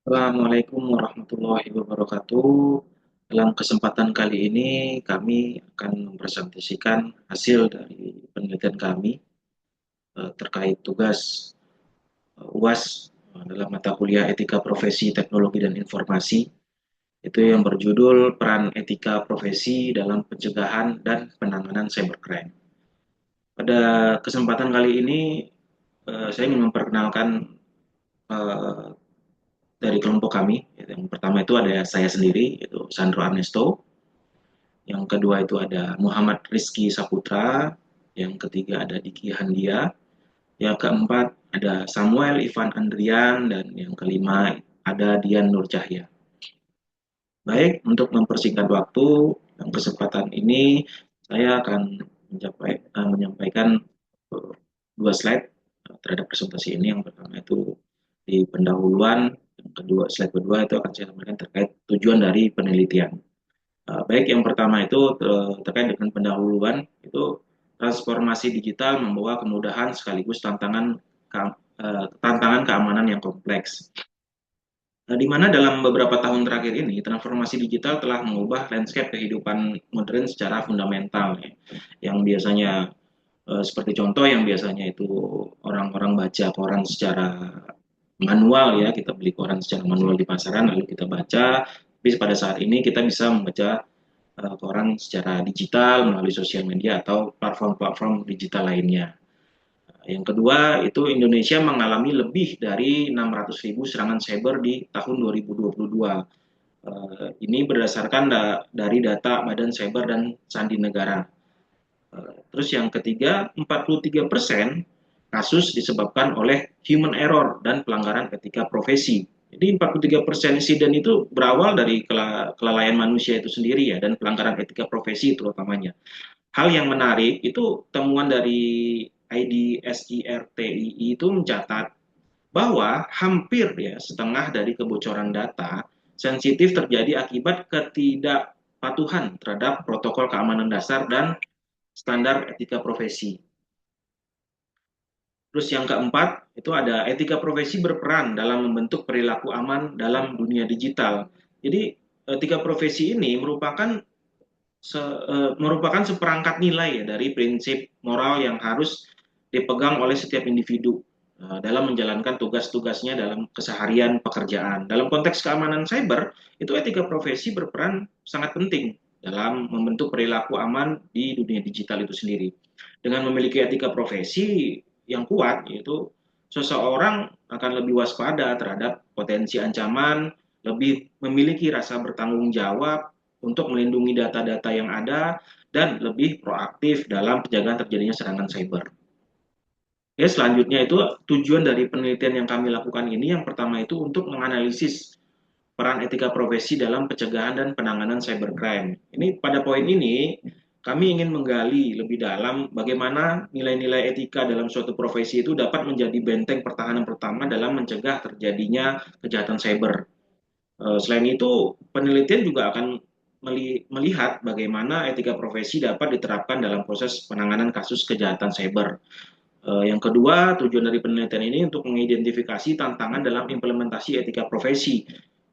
Assalamualaikum warahmatullahi wabarakatuh. Dalam kesempatan kali ini kami akan mempresentasikan hasil dari penelitian kami terkait tugas UAS dalam mata kuliah Etika Profesi Teknologi dan Informasi. Itu yang berjudul Peran Etika Profesi dalam Pencegahan dan Penanganan Cybercrime. Pada kesempatan kali ini saya ingin memperkenalkan eh, dari kelompok kami. Yang pertama itu ada saya sendiri, itu Sandro Ernesto. Yang kedua itu ada Muhammad Rizky Saputra. Yang ketiga ada Diki Handia. Yang keempat ada Samuel Ivan Andrian. Dan yang kelima ada Dian Nur Cahya. Baik, untuk mempersingkat waktu, yang kesempatan ini saya akan menyampaikan eh, dua slide terhadap presentasi ini. Yang pertama itu di pendahuluan, yang kedua slide kedua itu akan saya sampaikan terkait tujuan dari penelitian. Baik, yang pertama itu terkait dengan pendahuluan, itu transformasi digital membawa kemudahan sekaligus tantangan keamanan yang kompleks. Di mana dalam beberapa tahun terakhir ini, transformasi digital telah mengubah landscape kehidupan modern secara fundamental. Ya. Yang biasanya, seperti contoh yang biasanya itu orang-orang baca koran secara manual ya, kita beli koran secara manual di pasaran, lalu kita baca, tapi pada saat ini kita bisa membaca koran secara digital melalui sosial media atau platform-platform digital lainnya. Yang kedua, itu Indonesia mengalami lebih dari 600.000 serangan cyber di tahun 2022. Ini berdasarkan dari data Badan Cyber dan Sandi Negara. Terus yang ketiga, 43% kasus disebabkan oleh human error dan pelanggaran etika profesi. Jadi 43% insiden itu berawal dari kelalaian manusia itu sendiri ya, dan pelanggaran etika profesi terutamanya. Hal yang menarik itu temuan dari IDSIRTII itu mencatat bahwa hampir ya setengah dari kebocoran data sensitif terjadi akibat ketidakpatuhan terhadap protokol keamanan dasar dan standar etika profesi. Terus yang keempat, itu ada etika profesi berperan dalam membentuk perilaku aman dalam dunia digital. Jadi etika profesi ini merupakan seperangkat nilai ya dari prinsip moral yang harus dipegang oleh setiap individu dalam menjalankan tugas-tugasnya dalam keseharian pekerjaan. Dalam konteks keamanan cyber, itu etika profesi berperan sangat penting dalam membentuk perilaku aman di dunia digital itu sendiri. Dengan memiliki etika profesi yang kuat, yaitu seseorang akan lebih waspada terhadap potensi ancaman, lebih memiliki rasa bertanggung jawab untuk melindungi data-data yang ada, dan lebih proaktif dalam penjagaan terjadinya serangan cyber. Oke, selanjutnya itu tujuan dari penelitian yang kami lakukan ini, yang pertama itu untuk menganalisis peran etika profesi dalam pencegahan dan penanganan cybercrime. Ini pada poin ini kami ingin menggali lebih dalam bagaimana nilai-nilai etika dalam suatu profesi itu dapat menjadi benteng pertahanan pertama dalam mencegah terjadinya kejahatan cyber. Selain itu, penelitian juga akan melihat bagaimana etika profesi dapat diterapkan dalam proses penanganan kasus kejahatan cyber. Yang kedua, tujuan dari penelitian ini untuk mengidentifikasi tantangan dalam implementasi etika profesi.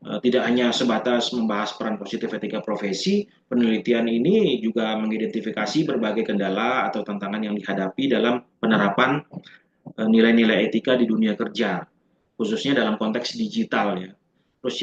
Tidak hanya sebatas membahas peran positif etika profesi, penelitian ini juga mengidentifikasi berbagai kendala atau tantangan yang dihadapi dalam penerapan nilai-nilai etika di dunia kerja, khususnya dalam konteks digital ya. Terus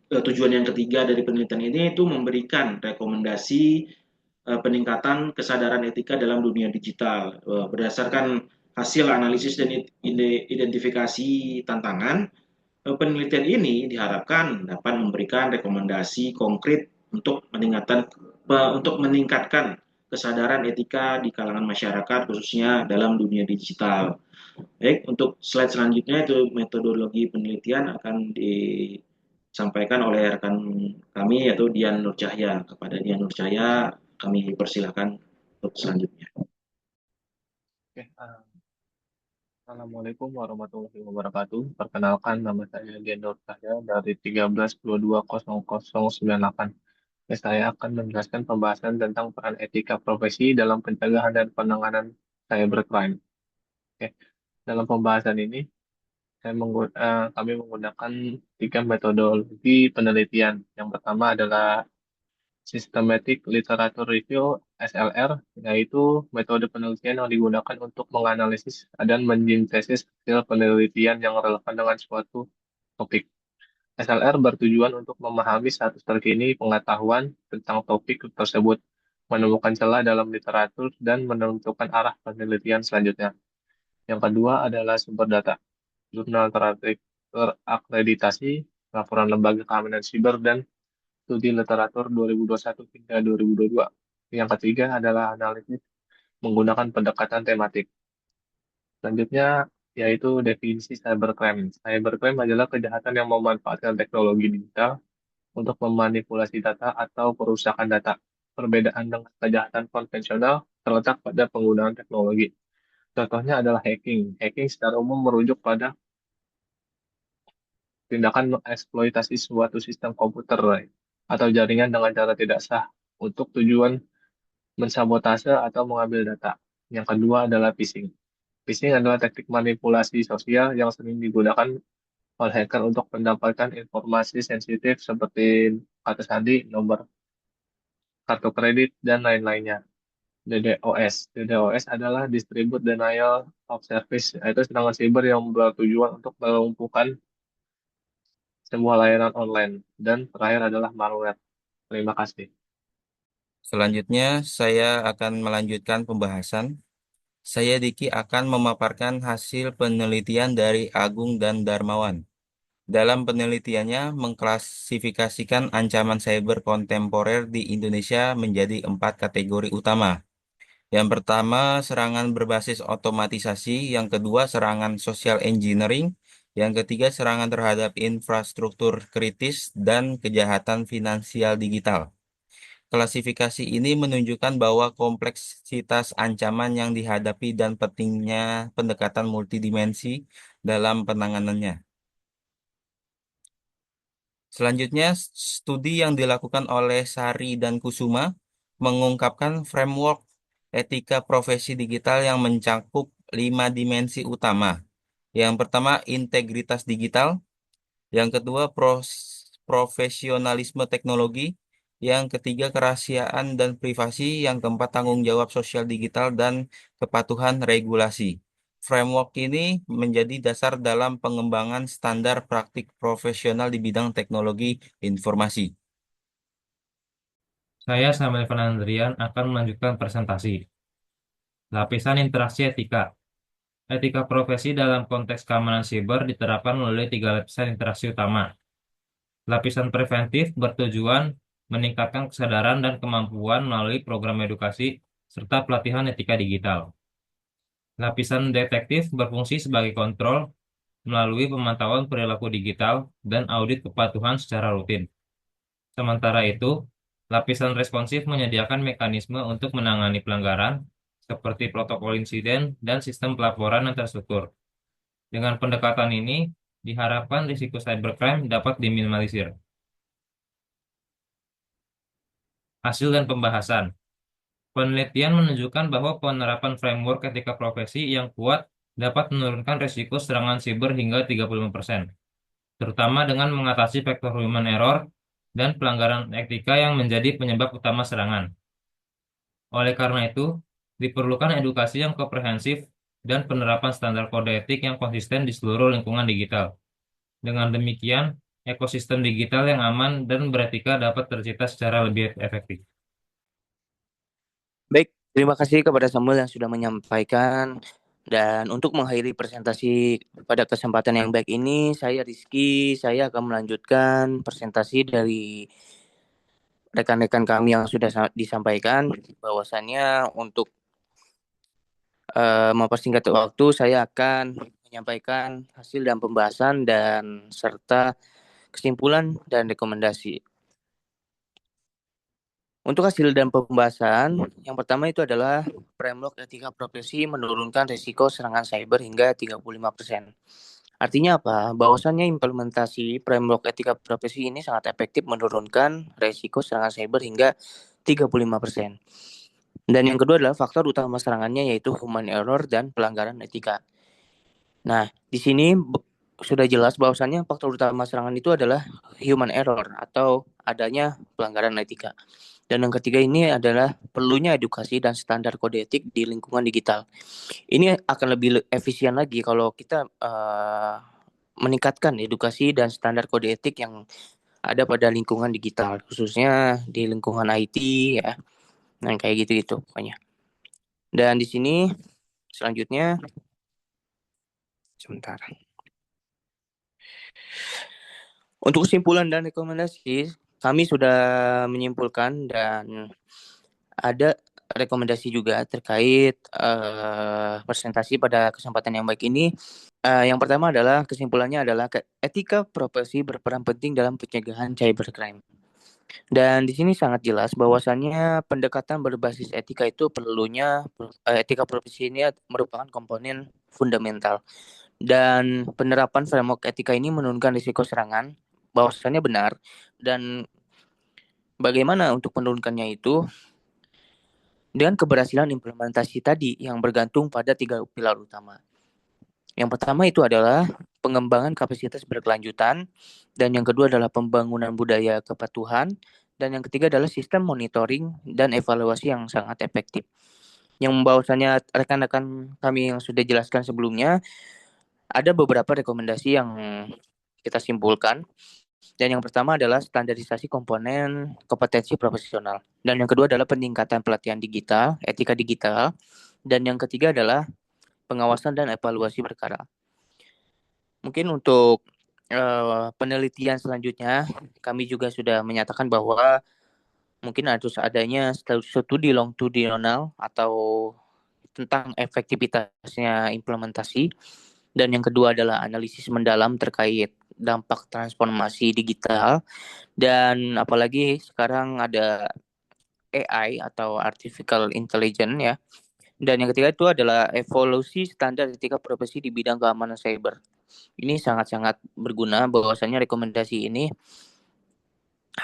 tujuan yang ketiga dari penelitian ini itu memberikan rekomendasi peningkatan kesadaran etika dalam dunia digital. Berdasarkan hasil analisis dan identifikasi tantangan, penelitian ini diharapkan dapat memberikan rekomendasi konkret untuk meningkatkan kesadaran etika di kalangan masyarakat khususnya dalam dunia digital. Baik, untuk slide selanjutnya itu metodologi penelitian akan disampaikan oleh rekan kami yaitu Dian Nur Cahya. Kepada Dian Nur Cahya kami persilahkan untuk selanjutnya. Oke, Assalamualaikum warahmatullahi wabarakatuh. Perkenalkan, nama saya Gendor Cahya dari 13220098. Saya akan menjelaskan pembahasan tentang peran etika profesi dalam pencegahan dan penanganan cybercrime. Oke, dalam pembahasan ini, Kami menggunakan tiga metodologi penelitian. Yang pertama adalah Systematic Literature Review (SLR), yaitu metode penelitian yang digunakan untuk menganalisis dan mensintesis hasil penelitian yang relevan dengan suatu topik. SLR bertujuan untuk memahami status terkini pengetahuan tentang topik tersebut, menemukan celah dalam literatur, dan menentukan arah penelitian selanjutnya. Yang kedua adalah sumber data, jurnal terakreditasi, laporan lembaga keamanan siber, dan studi literatur 2021 hingga 2022. Yang ketiga adalah analisis menggunakan pendekatan tematik. Selanjutnya yaitu definisi cybercrime. Cybercrime adalah kejahatan yang memanfaatkan teknologi digital untuk memanipulasi data atau perusakan data. Perbedaan dengan kejahatan konvensional terletak pada penggunaan teknologi. Contohnya adalah hacking. Hacking secara umum merujuk pada tindakan mengeksploitasi suatu sistem komputer atau jaringan dengan cara tidak sah untuk tujuan mensabotase atau mengambil data. Yang kedua adalah phishing. Phishing adalah teknik manipulasi sosial yang sering digunakan oleh hacker untuk mendapatkan informasi sensitif seperti kata sandi, nomor kartu kredit, dan lain-lainnya. DDoS. DDoS adalah Distribute Denial of Service, yaitu serangan siber yang bertujuan untuk melumpuhkan sebuah layanan online. Dan terakhir adalah malware. Terima kasih. Selanjutnya, saya akan melanjutkan pembahasan. Saya Diki akan memaparkan hasil penelitian dari Agung dan Darmawan. Dalam penelitiannya, mengklasifikasikan ancaman cyber kontemporer di Indonesia menjadi 4 kategori utama. Yang pertama, serangan berbasis otomatisasi. Yang kedua, serangan social engineering. Yang ketiga, serangan terhadap infrastruktur kritis dan kejahatan finansial digital. Klasifikasi ini menunjukkan bahwa kompleksitas ancaman yang dihadapi dan pentingnya pendekatan multidimensi dalam penanganannya. Selanjutnya, studi yang dilakukan oleh Sari dan Kusuma mengungkapkan framework etika profesi digital yang mencakup 5 dimensi utama. Yang pertama, integritas digital. Yang kedua, profesionalisme teknologi. Yang ketiga, kerahasiaan dan privasi. Yang keempat, tanggung jawab sosial digital dan kepatuhan regulasi. Framework ini menjadi dasar dalam pengembangan standar praktik profesional di bidang teknologi informasi. Saya Samuel Fernandrian akan melanjutkan presentasi. Lapisan interaksi etika. Etika profesi dalam konteks keamanan siber diterapkan melalui 3 lapisan interaksi utama. Lapisan preventif bertujuan meningkatkan kesadaran dan kemampuan melalui program edukasi serta pelatihan etika digital. Lapisan detektif berfungsi sebagai kontrol melalui pemantauan perilaku digital dan audit kepatuhan secara rutin. Sementara itu, lapisan responsif menyediakan mekanisme untuk menangani pelanggaran seperti protokol insiden dan sistem pelaporan yang terstruktur. Dengan pendekatan ini, diharapkan risiko cybercrime dapat diminimalisir. Hasil dan pembahasan. Penelitian menunjukkan bahwa penerapan framework etika profesi yang kuat dapat menurunkan risiko serangan siber hingga 35%, terutama dengan mengatasi faktor human error dan pelanggaran etika yang menjadi penyebab utama serangan. Oleh karena itu, diperlukan edukasi yang komprehensif dan penerapan standar kode etik yang konsisten di seluruh lingkungan digital. Dengan demikian, ekosistem digital yang aman dan beretika dapat tercipta secara lebih efektif. Baik, terima kasih kepada Samuel yang sudah menyampaikan. Dan untuk mengakhiri presentasi pada kesempatan yang baik ini, saya Rizky, saya akan melanjutkan presentasi dari rekan-rekan kami yang sudah disampaikan. Bahwasannya untuk mempersingkat waktu, saya akan menyampaikan hasil dan pembahasan dan serta kesimpulan dan rekomendasi. Untuk hasil dan pembahasan, yang pertama itu adalah framework etika profesi menurunkan risiko serangan cyber hingga 35%. Artinya apa? Bahwasannya implementasi framework etika profesi ini sangat efektif menurunkan risiko serangan cyber hingga 35%. Dan yang kedua adalah faktor utama serangannya yaitu human error dan pelanggaran etika. Nah, di sini sudah jelas bahwasannya faktor utama serangan itu adalah human error atau adanya pelanggaran etika. Dan yang ketiga ini adalah perlunya edukasi dan standar kode etik di lingkungan digital. Ini akan lebih efisien lagi kalau kita meningkatkan edukasi dan standar kode etik yang ada pada lingkungan digital, khususnya di lingkungan IT ya. Nah, kayak gitu-gitu pokoknya. Dan di sini selanjutnya sebentar. Untuk kesimpulan dan rekomendasi, kami sudah menyimpulkan dan ada rekomendasi juga terkait presentasi pada kesempatan yang baik ini. Yang pertama adalah kesimpulannya adalah etika profesi berperan penting dalam pencegahan cybercrime. Dan di sini sangat jelas bahwasannya pendekatan berbasis etika itu perlunya etika profesi ini merupakan komponen fundamental. Dan penerapan framework etika ini menurunkan risiko serangan, bahwasannya benar. Dan bagaimana untuk menurunkannya itu? Dengan keberhasilan implementasi tadi yang bergantung pada 3 pilar utama. Yang pertama itu adalah pengembangan kapasitas berkelanjutan, dan yang kedua adalah pembangunan budaya kepatuhan, dan yang ketiga adalah sistem monitoring dan evaluasi yang sangat efektif. Yang bahwasannya rekan-rekan kami yang sudah jelaskan sebelumnya, ada beberapa rekomendasi yang kita simpulkan. Dan yang pertama adalah standarisasi komponen kompetensi profesional. Dan yang kedua adalah peningkatan pelatihan digital, etika digital. Dan yang ketiga adalah pengawasan dan evaluasi berkala. Mungkin untuk penelitian selanjutnya, kami juga sudah menyatakan bahwa mungkin harus adanya studi longitudinal atau tentang efektivitasnya implementasi. Dan yang kedua adalah analisis mendalam terkait dampak transformasi digital. Dan apalagi sekarang ada AI atau artificial intelligence ya. Dan yang ketiga itu adalah evolusi standar etika profesi di bidang keamanan cyber. Ini sangat-sangat berguna, bahwasannya rekomendasi ini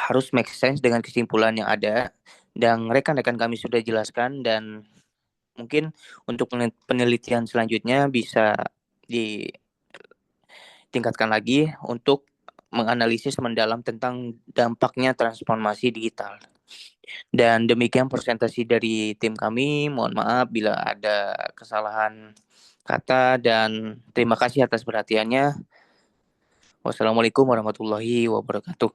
harus make sense dengan kesimpulan yang ada dan rekan-rekan kami sudah jelaskan. Dan mungkin untuk penelitian selanjutnya bisa ditingkatkan lagi untuk menganalisis mendalam tentang dampaknya transformasi digital. Dan demikian presentasi dari tim kami. Mohon maaf bila ada kesalahan kata, dan terima kasih atas perhatiannya. Wassalamualaikum warahmatullahi wabarakatuh.